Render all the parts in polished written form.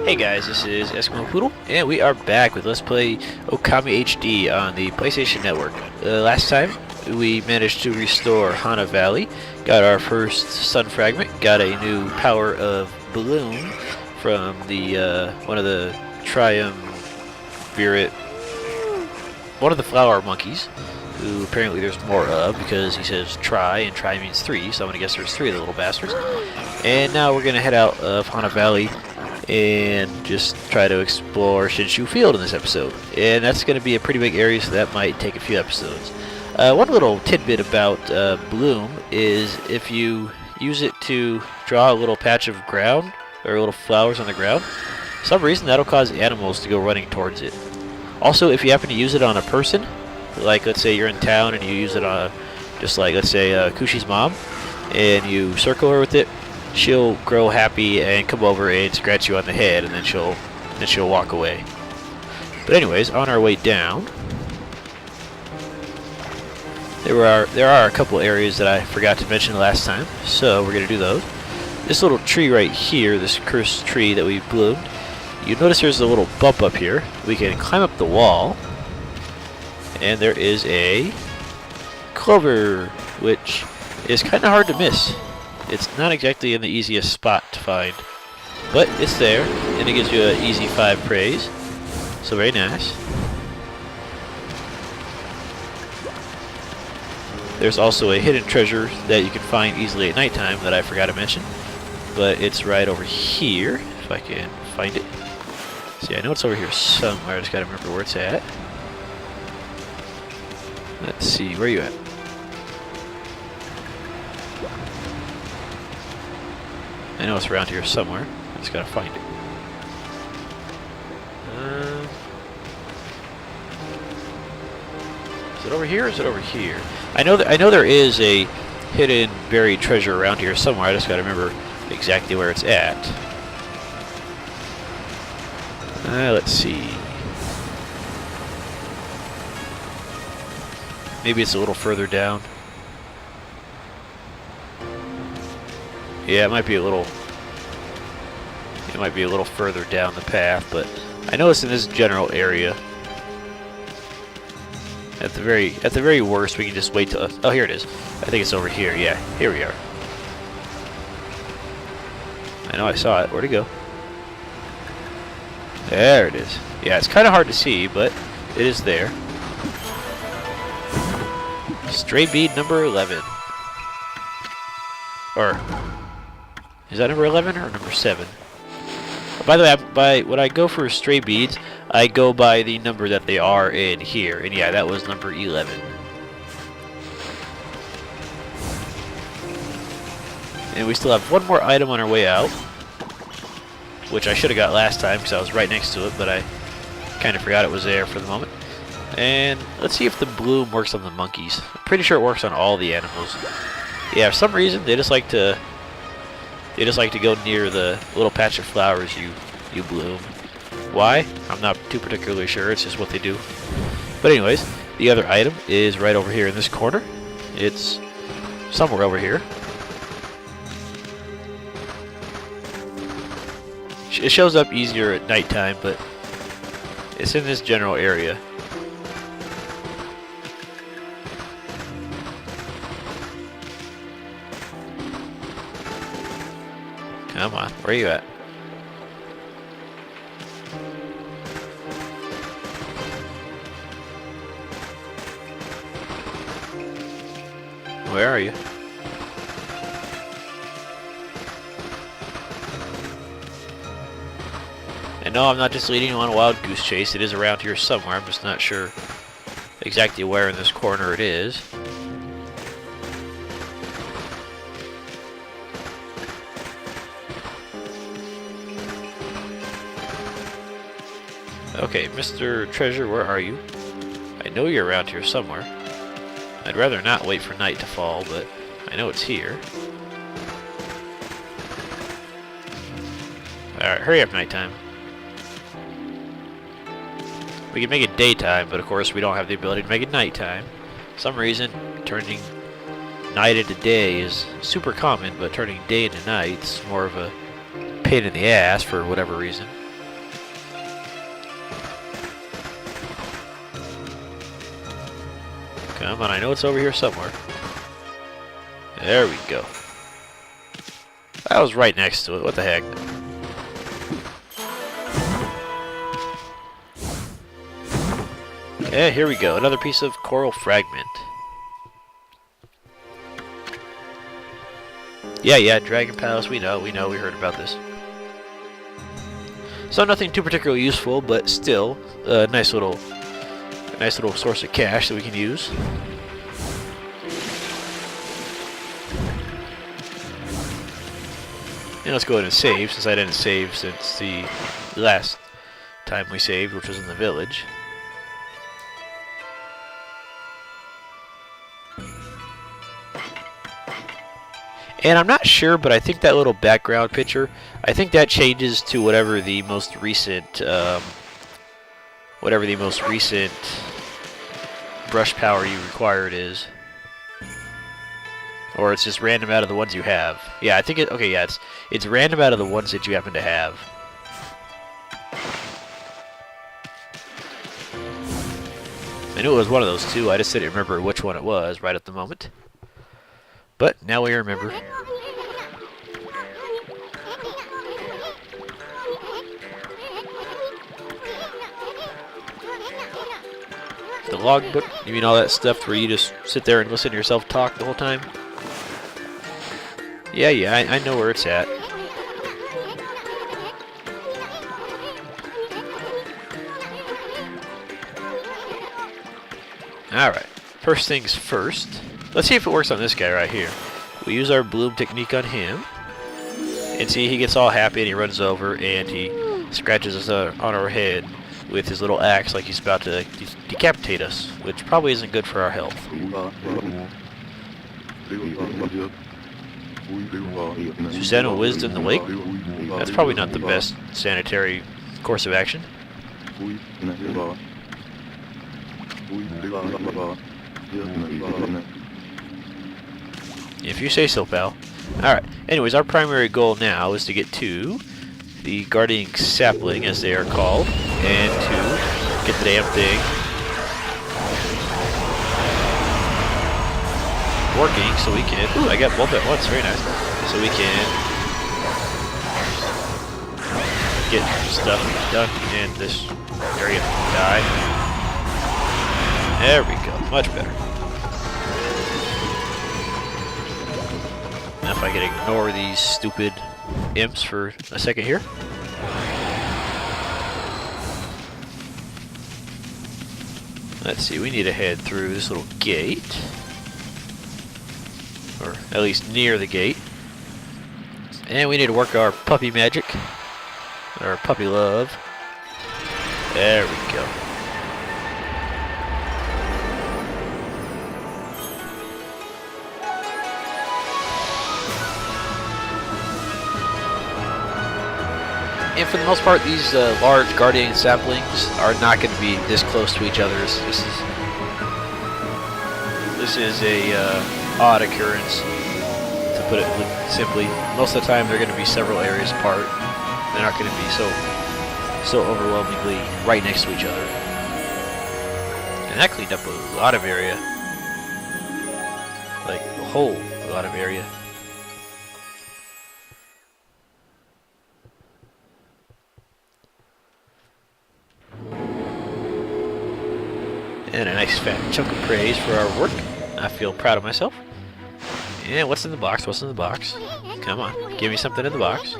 Hey guys, this is Eskimo Poodle, and we are back with Let's Play Okami HD on the PlayStation Network. Last time, we managed to restore Hana Valley, got our first sun fragment, got a new power of bloom from the one of the triumvirate, one of the flower monkeys, who apparently there's more of because he says try, and try means 3, so I'm gonna guess there's 3 of the little bastards. And now we're gonna head out of Hana Valley and just try to explore Shinshu Field in this episode. And that's going to be a pretty big area, so that might take a few episodes. One little tidbit about bloom is if you use it to draw a little patch of ground, or little flowers on the ground, for some reason that'll cause animals to go running towards it. Also, if you happen to use it on a person, like let's say you're in town and you use it on just like let's say Kushi's mom, and you circle her with it, she'll grow happy and come over and scratch you on the head, and then she'll walk away. But anyways, on our way down, there are a couple areas that I forgot to mention last time, so we're gonna do those. This little tree right here, this cursed tree that we bloomed, you notice there's a little bump up here. We can climb up the wall, and there is a clover, which is kind of hard to miss. It's not exactly in the easiest spot to find, but it's there, and it gives you an easy 5 praise, so very nice. There's also a hidden treasure that you can find easily at nighttime that I forgot to mention, but it's right over here, if I can find it. See, I know it's over here somewhere, I just gotta remember where it's at. Let's see, where are you at? I know it's around here somewhere. I just gotta find it. Is it over here or is it over here? I know there is a hidden buried treasure around here somewhere. I just gotta remember exactly where it's at. Let's see. Maybe it's a little further down. Yeah, it might be a little further down the path, but I know it's in this general area. At the very worst, we can just wait till. Oh, here it is. I think it's over here. Yeah, here we are. I know I saw it. Where'd it go? There it is. Yeah, it's kind of hard to see, but it is there. Stray bead number 11. Or is that number 11 or number 7? By the way, when I go for stray beads, I go by the number that they are in here. And yeah, that was number 11. And we still have one more item on our way out, which I should have got last time because I was right next to it, but I kind of forgot it was there for the moment. And let's see if the bloom works on the monkeys. I'm pretty sure it works on all the animals. Yeah, for some reason they just like to go near the little patch of flowers you bloom. Why? I'm not too particularly sure. It's just what they do. But anyways, the other item is right over here in this corner. It's somewhere over here. It shows up easier at nighttime, but it's in this general area. Come on, where are you at? Where are you? And no, I'm not just leading you on a wild goose chase. It is around here somewhere. I'm just not sure exactly where in this corner it is. Okay, Mr. Treasure, where are you? I know you're around here somewhere. I'd rather not wait for night to fall, but I know it's here. Alright, hurry up, nighttime. We can make it daytime, but of course we don't have the ability to make it nighttime. For some reason, turning night into day is super common, but turning day into night is more of a pain in the ass for whatever reason. Come on, I know it's over here somewhere. There we go. I was right next to it. What the heck? Okay, here we go. Another piece of coral fragment. Yeah, Dragon Palace. We know. We heard about this. So nothing too particularly useful, but still a nice little source of cash that we can use. And let's go ahead and save, since I didn't save since the last time we saved, which was in the village. And I'm not sure, but I think that little background picture, I think that changes to whatever the most recent, brush power you required is. Or it's just random out of the ones you have. Yeah, I think it. Okay, yeah, it's random out of the ones that you happen to have. I knew it was one of those two. I just didn't remember which one it was right at the moment. But now we remember. The logbook. You mean all that stuff where you just sit there and listen to yourself talk the whole time? Yeah, I know where it's at. Alright, first things first. Let's see if it works on this guy right here. We use our bloom technique on him. And see, he gets all happy and he runs over and he scratches us on our head with his little axe like he's about to decapitate us, which probably isn't good for our health. Susanna Wisdom the Lake? That's probably not the best sanitary course of action. If you say so, pal. Alright, anyways, our primary goal now is to get to the guarding sapling, as they are called, and to get the damn thing working so we can... Ooh, I got both at once, very nice. So we can get stuff done in this area. Die. There we go, much better. Now if I can ignore these stupid imps for a second here. Let's see, we need to head through this little gate. Or at least near the gate. And we need to work our puppy magic. Our puppy love. There we go. And for the most part, these large guardian saplings are not going to be this close to each other. This is a odd occurrence, to put it simply. Most of the time, they're going to be several areas apart. They're not going to be so overwhelmingly right next to each other. And that cleaned up a lot of area, like a whole lot of area. And a nice fat chunk of praise for our work. I feel proud of myself. And what's in the box? What's in the box? Come on, give me something in the box.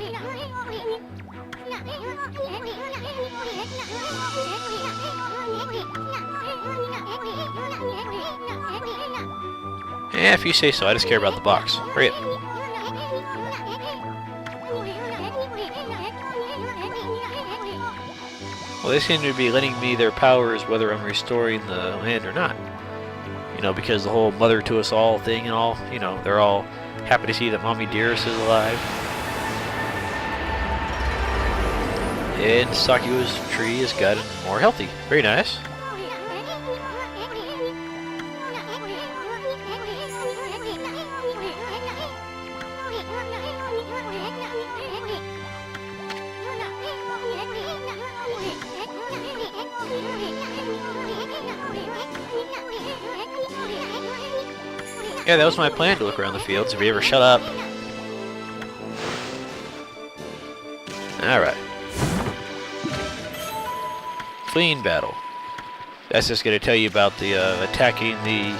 Yeah, if you say so. I just care about the box. Hurry up. Well, they seem to be lending me their powers whether I'm restoring the land or not. You know, because the whole mother to us all thing and all, you know, they're all happy to see that Mommy Dearest is alive. And Sakua's tree has gotten more healthy. Very nice. Yeah, that was my plan, to look around the fields. If you ever shut up. Alright. Fleeing battle. That's just going to tell you about the attacking the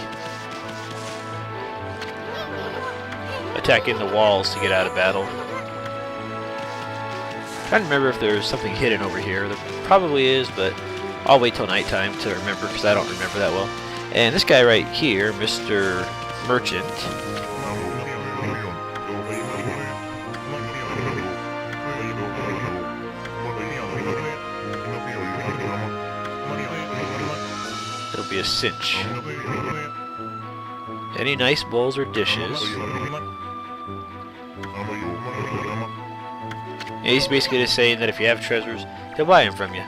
walls to get out of battle. Trying to remember if there's something hidden over here. There probably is, but I'll wait till nighttime to remember because I don't remember that well. And this guy right here, Mr. Merchant. It'll be a cinch. Any nice bowls or dishes? Yeah, he's basically just saying that if you have treasures, he'll buy them from you.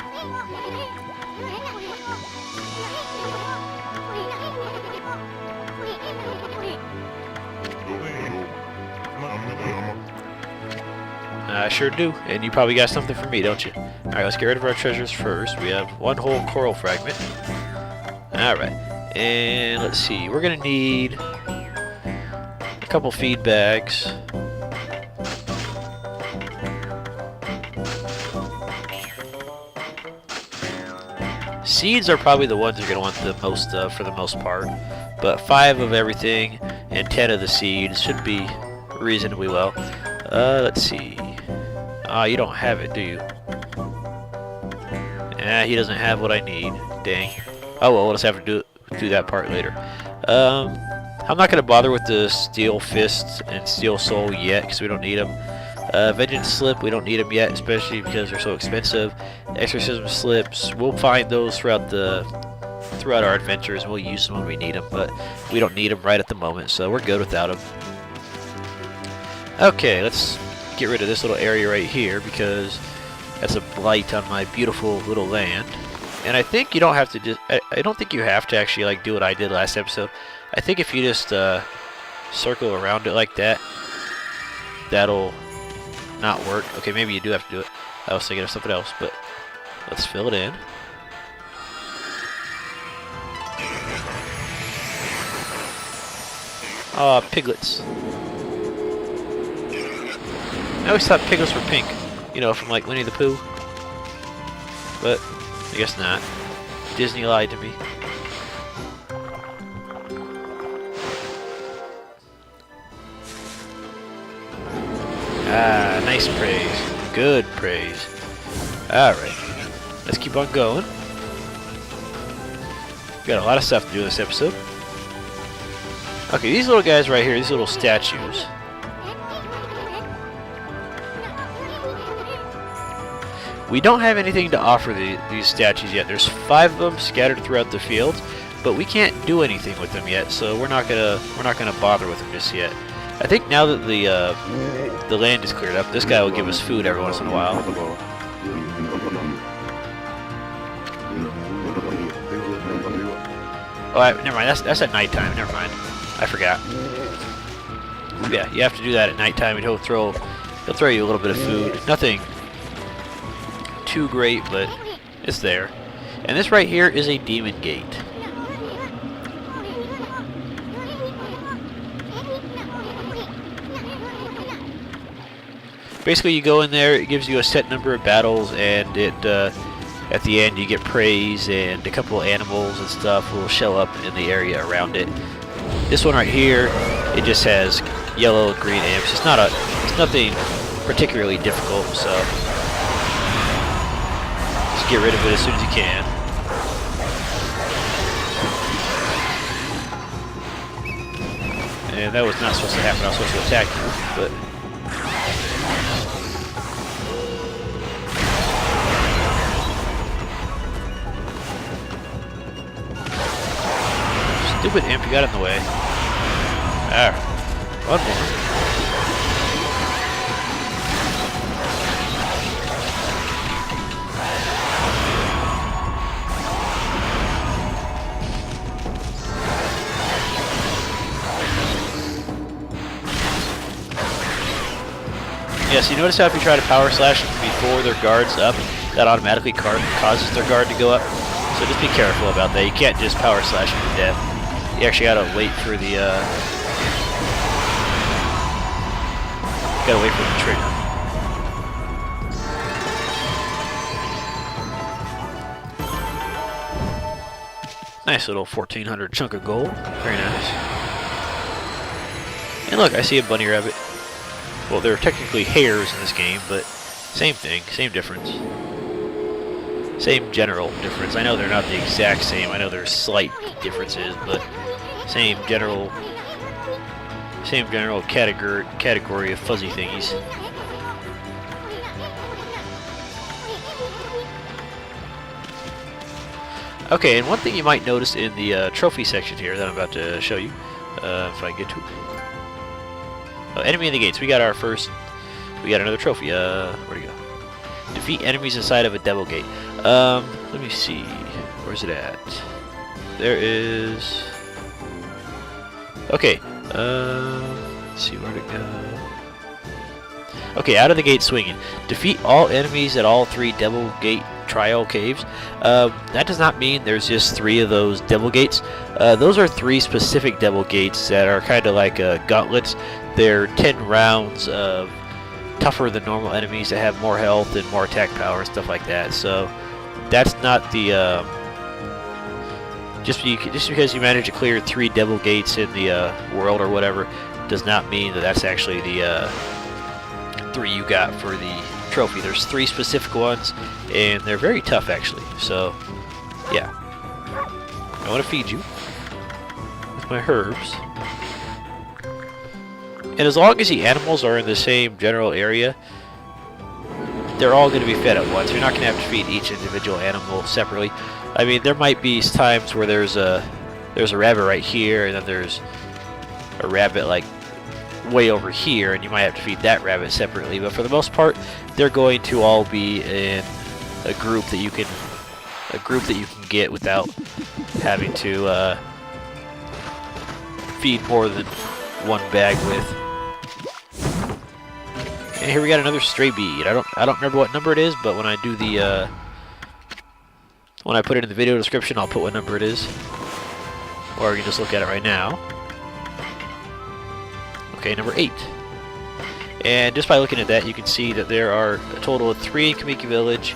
I sure do, and you probably got something for me, don't you? Alright, let's get rid of our treasures first. We have one whole coral fragment. Alright, and let's see, we're gonna need a couple feed bags. Seeds are probably the ones you're going to want the most of for the most part, but 5 of everything and 10 of the seeds should be reasonably well. Let's see. You don't have it, do you? He doesn't have what I need. Dang. Oh well, we'll just have to do that part later. I'm not going to bother with the steel fists and steel soul yet because we don't need them. Vengeance slip, we don't need them yet, especially because they're so expensive. Exorcism slips, we'll find those throughout our adventures, and we'll use them when we need them, but we don't need them right at the moment, so we're good without them. Okay, let's get rid of this little area right here because that's a blight on my beautiful little land. And I think you don't have to I don't think you have to actually like do what I did last episode. I think if you just circle around it like that, that'll not work. Okay, maybe you do have to do it. I was thinking of something else, but let's fill it in. Aw, piglets. I always thought piglets were pink. You know, from like Winnie the Pooh. But I guess not. Disney lied to me. Ah, nice praise. Good praise. Alright. Let's keep on going. Got a lot of stuff to do this episode. Okay, these little guys right here, these little statues. We don't have anything to offer these statues yet. There's 5 of them scattered throughout the fields, but we can't do anything with them yet, so we're not gonna bother with them just yet. I think now that the land is cleared up, this guy will give us food every once in a while. Oh, never mind. That's at nighttime. Never mind. I forgot. Yeah, you have to do that at nighttime, and he'll throw you a little bit of food. Nothing too great, but it's there. And this right here is a demon gate. Basically, you go in there, it gives you a set number of battles, and it at the end you get praise, and a couple of animals and stuff will show up in the area around it. This one right here, it just has yellow and green imps. It's nothing particularly difficult, so just get rid of it as soon as you can. And that was not supposed to happen. I was supposed to attack you, but stupid imp, you got in the way. Alright, one more. Yes, you notice how if you try to power slash them before their guard's up, that automatically causes their guard to go up. So just be careful about that. You can't just power slash them to death. You actually gotta wait for the gotta wait for the trigger. Nice little 1400 chunk of gold. Very nice. And look, I see a bunny rabbit. Well, they're technically hares in this game, but same thing, same difference. Same general difference. I know they're not the exact same. I know there's slight differences, but same general category of fuzzy thingies. Okay, and one thing you might notice in the trophy section here that I'm about to show you, if I get to it. Oh, enemy in the gates. We got another trophy. Where'd it go? Defeat enemies inside of a devil gate. Let me see. Where's it at? There is... Okay, let's see where to go. Okay, out of the gate swinging. Defeat all enemies at all 3 devil gate trial caves. That does not mean there's just 3 of those devil gates. Those are 3 specific devil gates that are kind of like gauntlets. They're 10 rounds of tougher than normal enemies that have more health and more attack power and stuff like that. So that's not the just because you manage to clear 3 devil gates in the world or whatever does not mean that that's actually the 3 you got for the trophy. There's 3 specific ones, and they're very tough actually. So yeah, I want to feed you with my herbs. And as long as the animals are in the same general area, they're all going to be fed at once. You're not going to have to feed each individual animal separately. I mean, there might be times where there's a rabbit right here, and then there's a rabbit like way over here, and you might have to feed that rabbit separately. But for the most part, they're going to all be in a group that you can get without having to feed more than one bag with. And here we got another stray bead. I don't remember what number it is, but when I do the when I put it in the video description, I'll put what number it is, or you can just look at it right now. Okay, number 8. And just by looking at that, you can see that there are a total of 3 in Kimiki Village.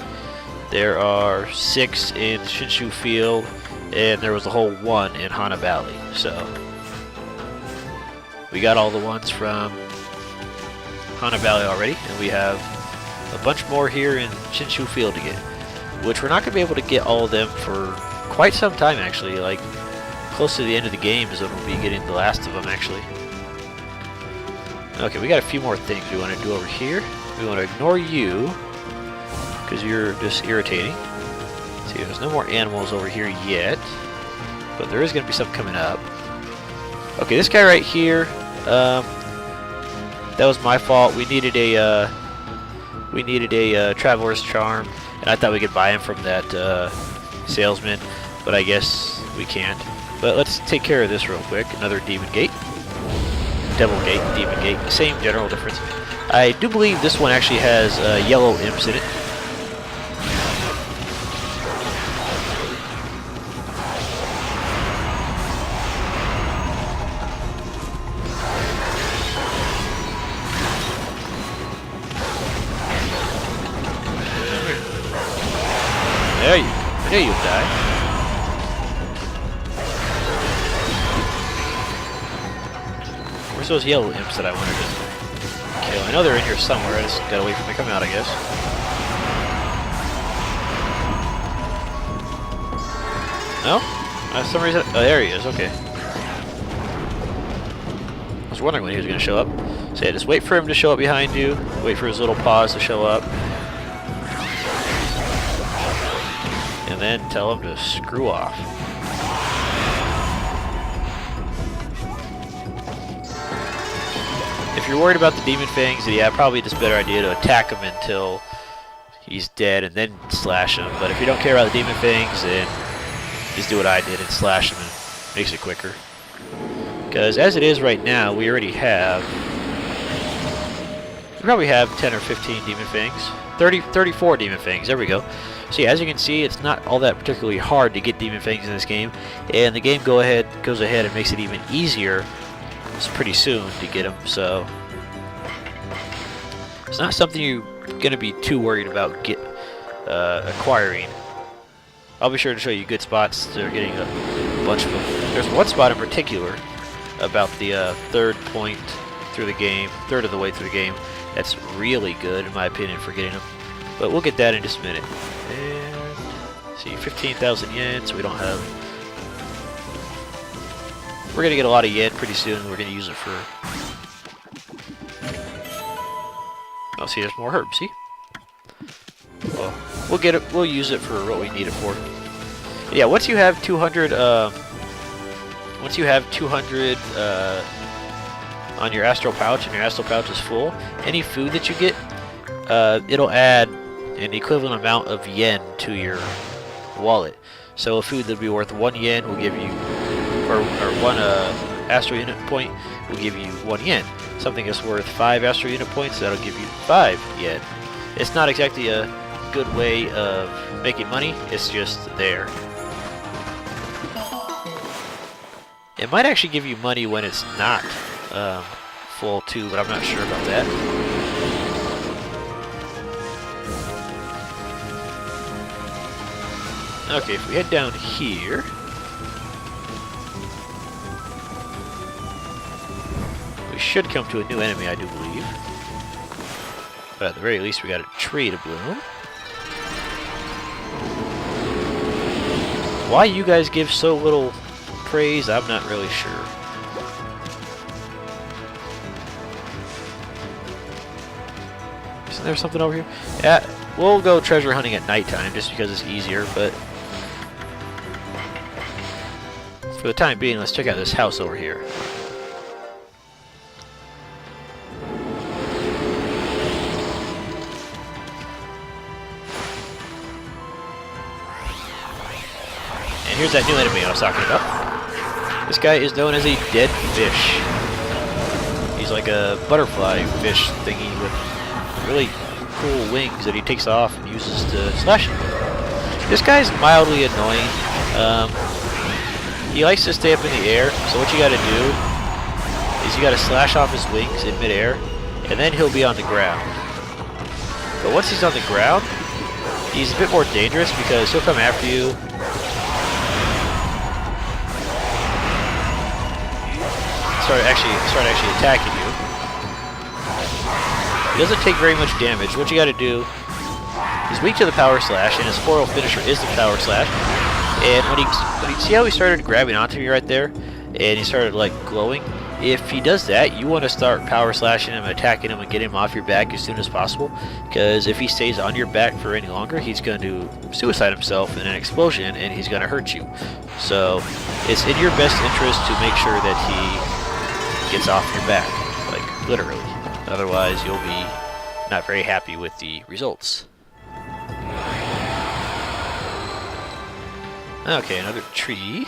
There are 6 in Shinshu Field, and there was a whole 1 in Hana Valley. So we got all the ones from Hana Valley already, and we have a bunch more here in Shinshu Field to get, which we're not going to be able to get all of them for quite some time actually. Like close to the end of the game is when we'll be getting the last of them actually. Okay, we got a few more things we want to do over here. We want to ignore you because you're just irritating. See, there's no more animals over here yet, but there is going to be some coming up. Okay, this guy right here, that was my fault. We needed a traveler's charm, and I thought we could buy him from that salesman, but I guess we can't. But let's take care of this real quick. Another demon gate, devil gate, demon gate, same general difference. I do believe this one actually has yellow imps in it. There you die. Where's those yellow imps that I wanted to kill? I know they're in here somewhere. I just gotta wait for them to come out, I guess. No? For some reason. Oh, there he is. Okay. I was wondering when he was gonna show up. So yeah, just wait for him to show up behind you. Wait for his little paws to show up. And then tell him to screw off. If you're worried about the demon fangs, yeah, probably just a better idea to attack him until he's dead and then slash him. But if you don't care about the demon fangs, then just do what I did and slash him, and it makes it quicker. Because as it is right now, we already have... We probably have 10 or 15 demon fangs. 34 demon fangs, there we go. So yeah, as you can see, it's not all that particularly hard to get demon fangs in this game, and the game goes ahead and makes it even easier pretty soon to get them. So It's not something you're gonna be too worried about acquiring. I'll be sure to show you good spots. They're getting a bunch of them. There's one spot in particular about the third point through the game, third of the way through the game. That's really good in my opinion for getting them. But we'll get that in just a minute. And see, 15,000 yen, so we don't have. We're gonna get a lot of yen pretty soon. We're gonna use it for. Oh, see, there's more herbs. See? Well, we'll get it. We'll use it for what we need it for. Yeah, once you have 200. Once you have 200 on your astral pouch, and your astral pouch is full, any food that you get, it'll add an equivalent amount of yen to your wallet. So a food that'll be worth 1 yen will give you, or 1 astral unit point will give you 1 yen. Something that's worth 5 astral unit points, that'll give you 5 yen. It's not exactly a good way of making money, it's just there. It might actually give you money when it's not full too, but I'm not sure about that. Okay, if we head down here, we should come to a new enemy, I do believe. But at the very least, we got a tree to bloom. Why you guys give so little praise, I'm not really sure. Isn't there something over here? Yeah, we'll go treasure hunting at nighttime just because it's easier, but for the time being, let's check out this house over here. And here's that new enemy I was talking about. This guy is known as a dead fish. He's like a butterfly fish thingy with really cool wings that he takes off and uses to slash him. This guy's mildly annoying. He likes to stay up in the air, so what you gotta do is you gotta slash off his wings in midair, and then he'll be on the ground. But once he's on the ground, he's a bit more dangerous because he'll come after you. Start actually attacking you. He doesn't take very much damage. What you gotta do, he's weak to the power slash, and his floral finisher is the power slash. And when he see how he started grabbing onto me right there, and he started like glowing. If he does that, you want to start power slashing him, attacking him, and get him off your back as soon as possible. Because if he stays on your back for any longer, he's going to suicide himself in an explosion, and he's going to hurt you. So it's in your best interest to make sure that he gets off your back, like literally. Otherwise, you'll be not very happy with the results. Okay, another tree.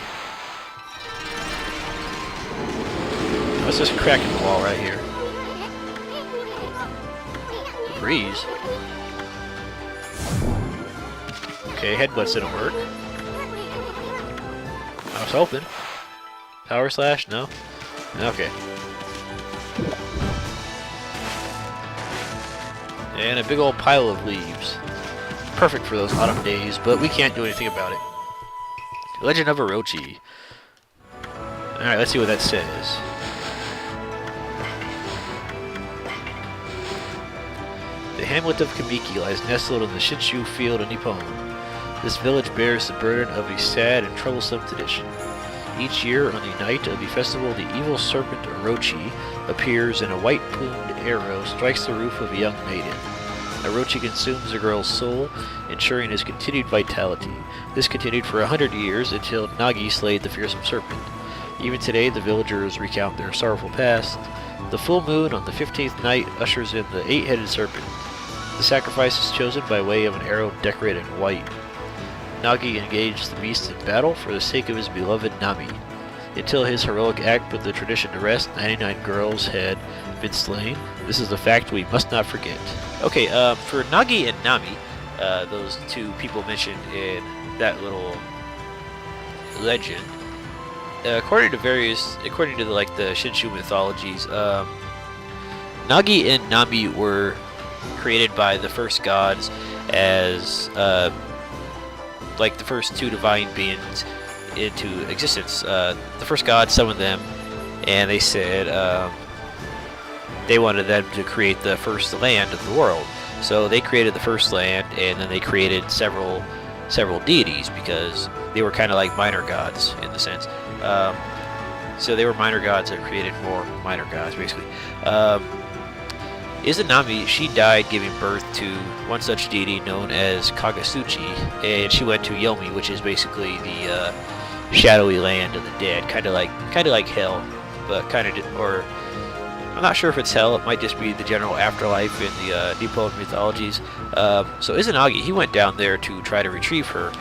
What's this crack in the wall right here? The breeze. Okay, headbutts didn't work. I was hoping. Power slash? No? Okay. And a big old pile of leaves. Perfect for those autumn days, but we can't do anything about it. Legend of Orochi. Alright, let's see what that says. The hamlet of Kimiki lies nestled in the Shinshu Field in Nippon. This village bears the burden of a sad and troublesome tradition. Each year, on the night of the festival, the evil serpent Orochi appears and a white-plumed arrow strikes the roof of a young maiden. Orochi consumes the girl's soul, ensuring his continued vitality. This continued for 100 years until Nagi slayed the fearsome serpent. Even today, the villagers recount their sorrowful past. The full moon on the 15th night ushers in the 8-headed serpent. The sacrifice is chosen by way of an arrow decorated in white. Nagi engaged the beast in battle for the sake of his beloved Nami. Until his heroic act put the tradition to rest, 99 girls had been slain. This is a fact we must not forget. Okay, for Nagi and Nami, those two people mentioned in that little legend, according to the Shinshu mythologies, Nagi and Nami were created by the first gods as like the first two divine beings into existence. The first god summoned them, and they said they wanted them to create the first land of the world. So they created the first land, and then they created several deities, because they were kind of like minor gods in the sense. So they were minor gods that created more minor gods, basically. Izanami, she died giving birth to one such deity known as Kagasuchi, and she went to Yomi, which is basically the shadowy land of the dead, kind of like hell, but or I'm not sure if it's hell. It might just be the general afterlife in the Nippon mythologies. So Izanagi, he went down there to try to retrieve her,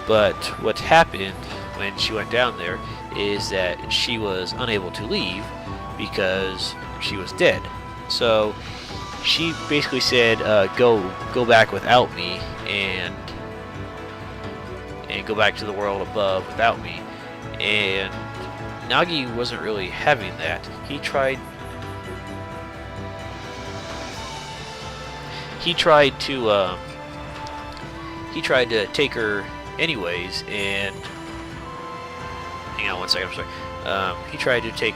but what happened when she went down there is that she was unable to leave because she was dead. So she basically said, go back without me, and go back to the world above without me. And Nagi wasn't really having that. He tried to take her anyways, and hang on one second, I'm sorry. He tried to take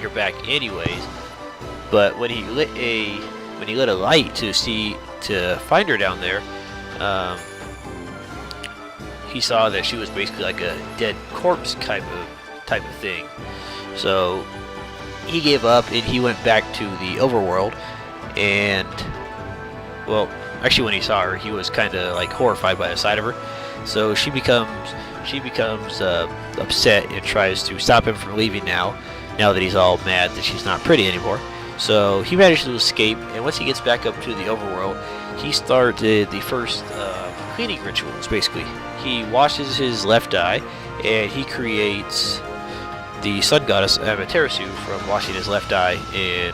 her back anyways, but when he lit a light to find her down there, he saw that she was basically like a dead corpse type of thing. So he gave up, and he went back to the overworld. And well, actually, when he saw her, he was kind of like horrified by the sight of her. So she becomes upset and tries to stop him from leaving now that he's all mad that she's not pretty anymore. So he manages to escape, and once he gets back up to the overworld, he started the first cleaning rituals. Basically, he washes his left eye, and he creates the sun goddess Amaterasu from washing his left eye in,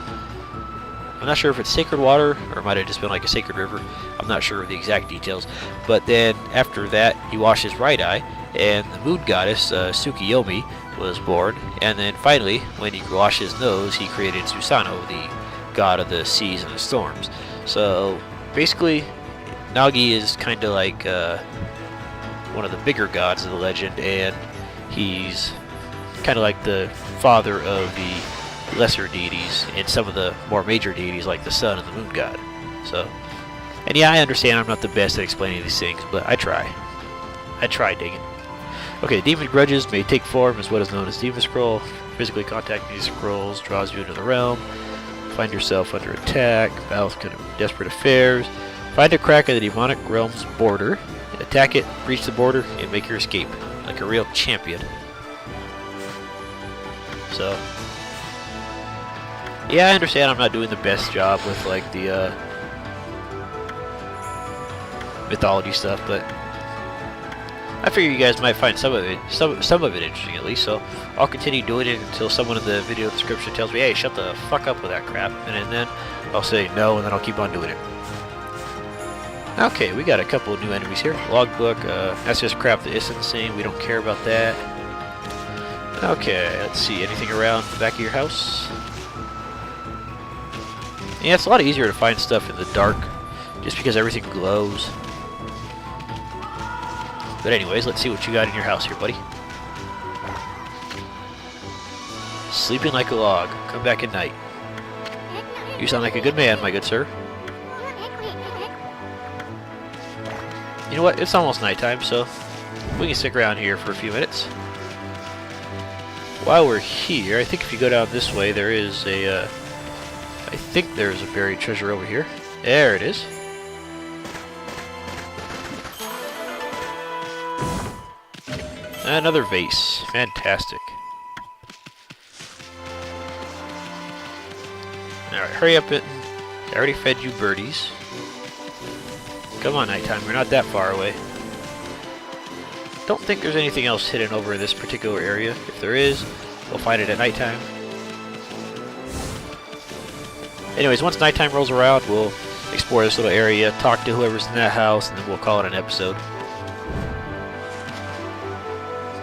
I'm not sure if it's sacred water or it might have just been like a sacred river. I'm not sure of the exact details. But then after that, he washed his right eye, and the moon goddess Tsukiyomi was born. And then finally, when he washed his nose, he created Susanoo, the god of the seas and the storms. So basically, Nagi is kind of like one of the bigger gods of the legend, and he's kind of like the father of the lesser deities and some of the more major deities like the sun and the moon god. So, and yeah, I understand I'm not the best at explaining these things, but I try, digging. Okay, demon grudges may take form as what is known as demon scroll. Physically contacting these scrolls draws you into the realm. Find yourself under attack, battle kind of desperate affairs. Find a crack in the demonic realm's border, attack it, breach the border, and make your escape like a real champion. So, yeah, I understand I'm not doing the best job with like the mythology stuff, but I figure you guys might find some of it interesting at least. So I'll continue doing it until someone in the video description tells me, "Hey, shut the fuck up with that crap," and then I'll say no, and then I'll keep on doing it. Okay, we got a couple of new enemies here. Logbook, that's just crap that isn't the same. We don't care about that. Okay, let's see. Anything around the back of your house? Yeah, it's a lot easier to find stuff in the dark, just because everything glows. But anyways, let's see what you got in your house here, buddy. Sleeping like a log. Come back at night. You sound like a good man, my good sir. You know what? It's almost nighttime, so we can stick around here for a few minutes. While we're here, I think if you go down this way, there is a, I think there's a buried treasure over here. There it is. Another vase. Fantastic. Alright, hurry up it. I already fed you birdies. Come on, nighttime. We're not that far away. Don't think there's anything else hidden over this particular area. If there is, we'll find it at nighttime. Anyways, once nighttime rolls around, we'll explore this little area, talk to whoever's in that house, and then we'll call it an episode.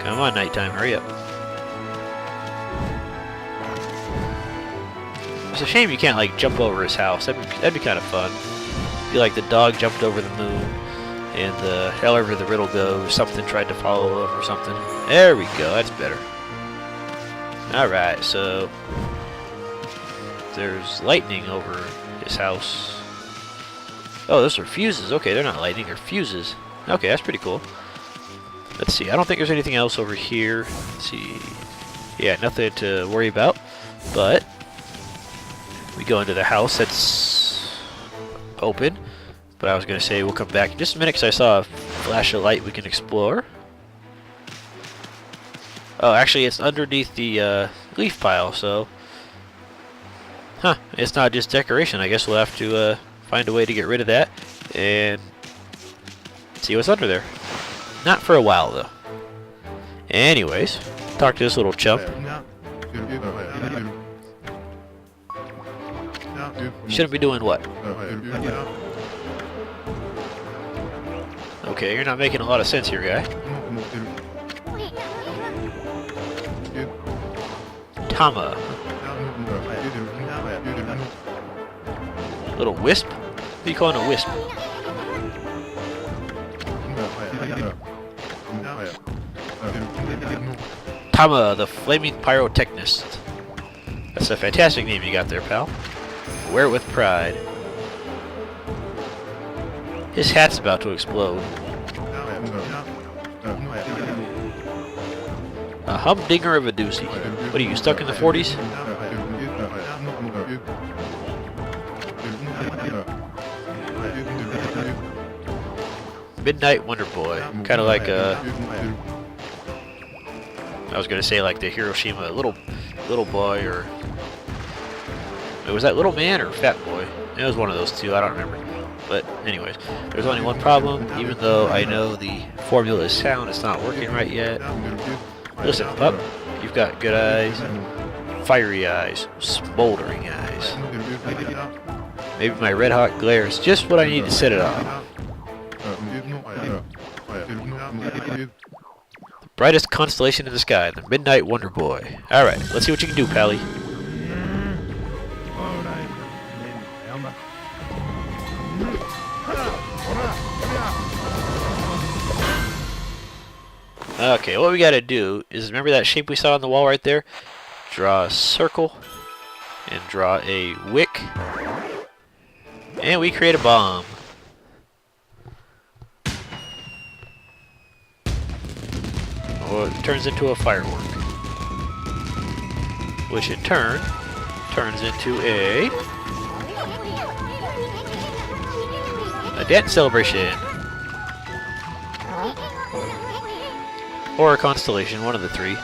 Come on, nighttime, hurry up. It's a shame you can't like jump over his house. That'd be kind of fun. Be like the dog jumped over the moon, and however the riddle goes, something tried to follow him or something. There we go. That's better. All right, so there's lightning over his house. Oh, those are fuses. Okay, they're not lightning, they're fuses. Okay, that's pretty cool. Let's see. I don't think there's anything else over here. Let's see. Yeah, nothing to worry about. But we go into the house that's open. But I was going to say we'll come back in just a minute because I saw a flash of light we can explore. Oh, actually, it's underneath the leaf pile, so... Huh, it's not just decoration. I guess we'll have to find a way to get rid of that and see what's under there. Not for a while, though. Anyways, talk to this little chump. Shouldn't be doing what? Okay, you're not making a lot of sense here, guy. Tama. Little wisp? What are you calling a wisp? Tama, the flaming pyrotechnist. That's a fantastic name you got there, pal. Wear it with pride. His hat's about to explode. A humdinger of a doozy. What are you, stuck in the 40s? Midnight Wonder Boy. Kind of like a... I was going to say like the Hiroshima little boy, or... Was that little man or fat boy? It was one of those two, I don't remember. But anyways, there's only one problem. Even though I know the formula is sound, it's not working right yet. Listen, pup, you've got good eyes, fiery eyes, smoldering eyes. Maybe my red hot glare is just what I need to set it off. The brightest constellation in the sky, the Midnight Wonder Boy. Alright, let's see what you can do, Pally. Okay, what we gotta do is, remember that shape we saw on the wall right there? Draw a circle and draw a wick, and we create a bomb. Or it turns into a firework, which in turn turns into a dance celebration. Or a constellation, one of the three.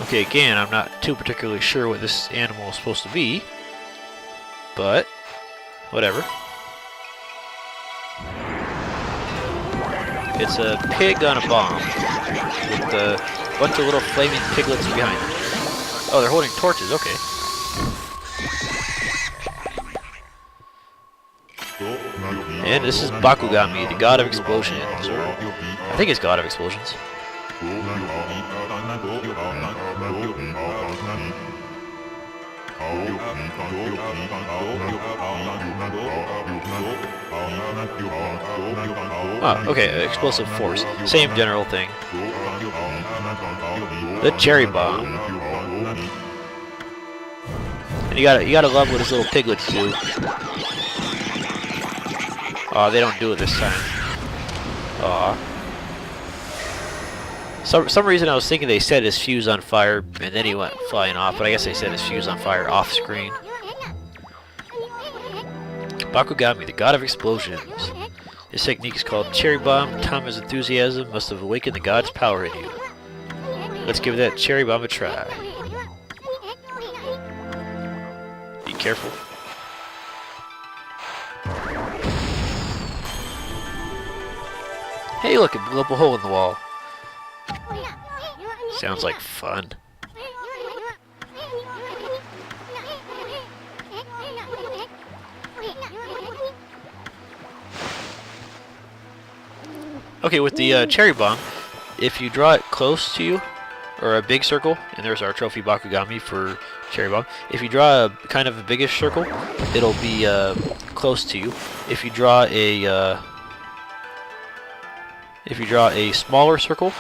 Okay, again, I'm not too particularly sure what this animal is supposed to be, but whatever. It's a pig on a bomb with a bunch of little flaming piglets behind it. Oh, they're holding torches, okay. And this is Bakugami, the god of explosions. I think it's god of explosions. Ah, okay, explosive force. Same general thing. The cherry bomb. And you gotta love what his little piglets do. Aw, they don't do it this time. Aw. Some reason I was thinking they set his fuse on fire and then he went flying off, but I guess they set his fuse on fire off screen. Bakugami, the god of explosions. His technique is called Cherry Bomb. Tama's enthusiasm must have awakened the god's power in you. Let's give that cherry bomb a try. Be careful. Hey look, it blew up a hole in the wall. Sounds like fun. Okay, with the cherry bomb, if you draw it close to you, or a big circle, and there's our trophy Bakugami for cherry bomb. If you draw a kind of a biggish circle, it'll be close to you. If you draw a smaller circle,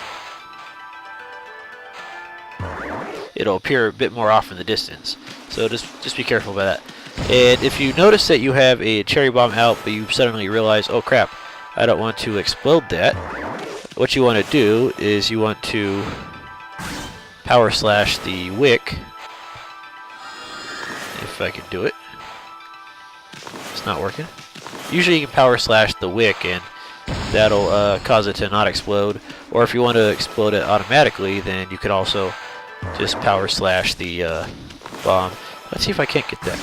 it'll appear a bit more off in the distance. So just be careful about that. And if you notice that you have a cherry bomb out, but you suddenly realize, oh crap, I don't want to explode that. What you want to do is you want to power slash the wick. If I can do it. It's not working. Usually you can power slash the wick and that'll cause it to not explode. Or if you want to explode it automatically, then you could also just power slash the bomb. Let's see if I can't get that.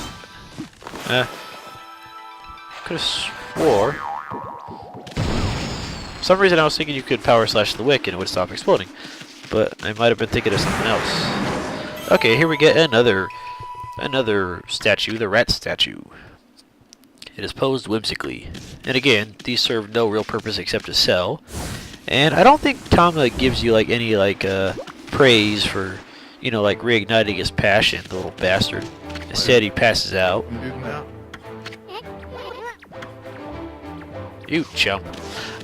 Could have swore. For some reason I was thinking you could power slash the wick and it would stop exploding. But I might have been thinking of something else. Okay, here we get another statue, the rat statue. It is posed whimsically. And again, these serve no real purpose except to sell. And I don't think Tome gives you like any praise for, you know, like reigniting his passion, the little bastard. Instead he passes out. You chump.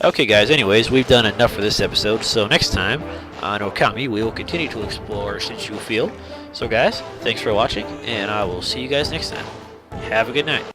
Okay guys, anyways, we've done enough for this episode, so next time on Okami we will continue to explore Shinshu Field. So guys, thanks for watching, and I will see you guys next time. Have a good night.